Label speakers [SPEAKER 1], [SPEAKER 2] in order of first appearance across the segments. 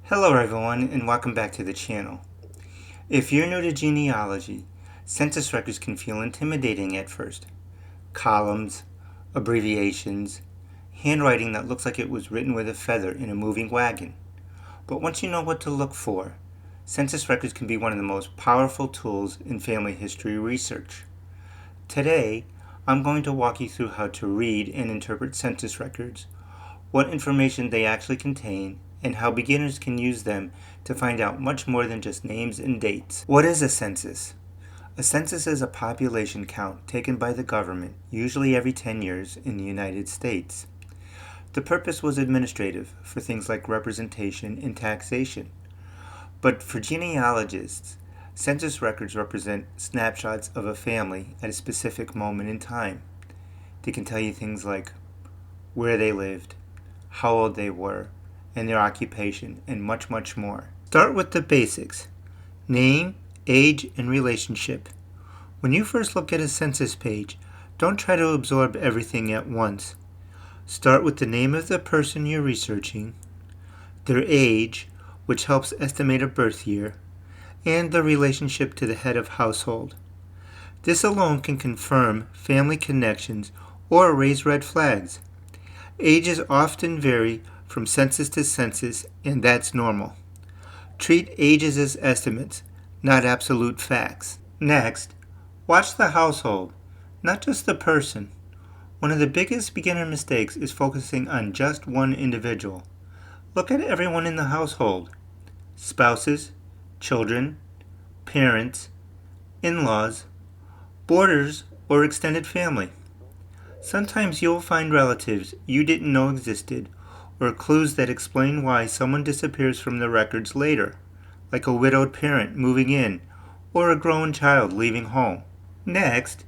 [SPEAKER 1] Hello everyone and welcome back to the channel. If you're new to genealogy, census records can feel intimidating at first. Columns, abbreviations, handwriting that looks like it was written with a feather in a moving wagon. But once you know what to look for, census records can be one of the most powerful tools in family history research. Today, I'm going to walk you through how to read and interpret census records, what information they actually contain, and how beginners can use them to find out much more than just names and dates. What is a census? A census is a population count taken by the government, usually every 10 years in the United States. The purpose was administrative for things like representation and taxation. But for genealogists, census records represent snapshots of a family at a specific moment in time. They can tell you things like where they lived, how old they were, and their occupation, and much, much more. Start with the basics: name, age, and relationship. When you first look at a census page, don't try to absorb everything at once. Start with the name of the person you're researching, their age, which helps estimate a birth year, and the relationship to the head of household. This alone can confirm family connections or raise red flags. Ages often vary from census to census, and that's normal. Treat ages as estimates, not absolute facts. Next, watch the household, not just the person. One of the biggest beginner mistakes is focusing on just one individual. Look at everyone in the household: spouses, children, parents, in-laws, boarders, or extended family. Sometimes you'll find relatives you didn't know existed, or clues that explain why someone disappears from the records later, like a widowed parent moving in or a grown child leaving home. Next,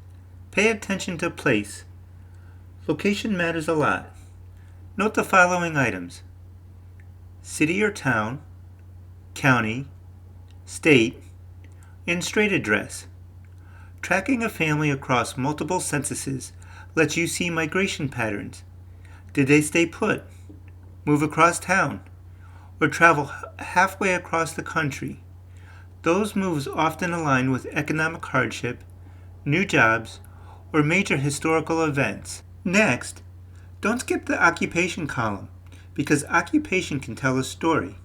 [SPEAKER 1] pay attention to place. Location matters a lot. Note the following items: city or town, county, state, and street address. Tracking a family across multiple censuses lets you see migration patterns. Did they stay put, move across town, or travel halfway across the country? Those moves often align with economic hardship, new jobs, or major historical events. Next, don't skip the occupation column, because occupation can tell a story.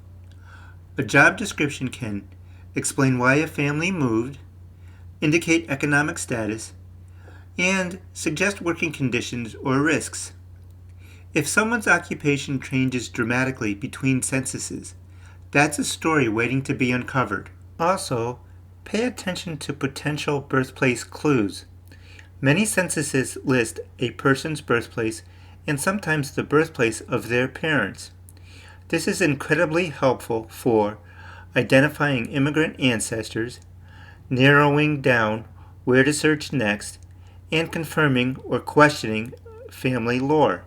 [SPEAKER 1] A job description can explain why a family moved, indicate economic status, and suggest working conditions or risks. If someone's occupation changes dramatically between censuses, that's a story waiting to be uncovered. Also, pay attention to potential birthplace clues. Many censuses list a person's birthplace and sometimes the birthplace of their parents. This is incredibly helpful for identifying immigrant ancestors, narrowing down where to search next, and confirming or questioning family lore.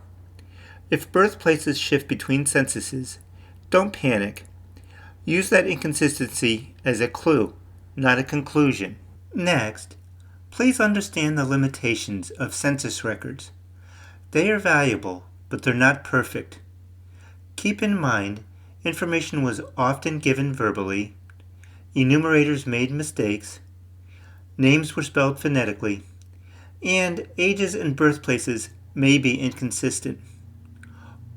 [SPEAKER 1] If birthplaces shift between censuses, don't panic. Use that inconsistency as a clue, not a conclusion. Next, please understand the limitations of census records. They are valuable, but they're not perfect. Keep in mind, information was often given verbally, enumerators made mistakes, names were spelled phonetically, and ages and birthplaces may be inconsistent.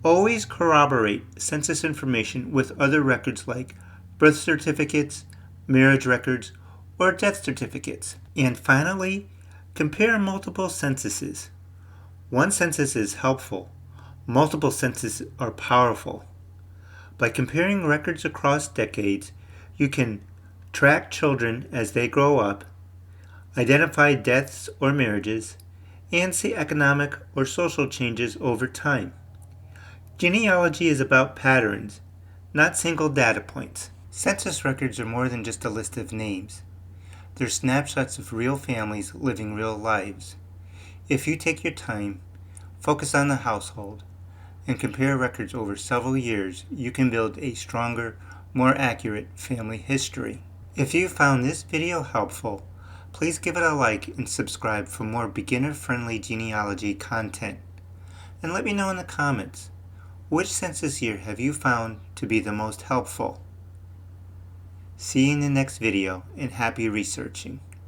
[SPEAKER 1] Always corroborate census information with other records like birth certificates, marriage records, or death certificates. And finally, compare multiple censuses. One census is helpful. Multiple censuses are powerful. By comparing records across decades, you can track children as they grow up, identify deaths or marriages, and see economic or social changes over time. Genealogy is about patterns, not single data points. Census records are more than just a list of names. They're snapshots of real families living real lives. If you take your time, focus on the household, and compare records over several years, you can build a stronger, more accurate family history. If you found this video helpful, please give it a like and subscribe for more beginner-friendly genealogy content. And let me know in the comments, Which census year have you found to be the most helpful? See you in the next video, and happy researching.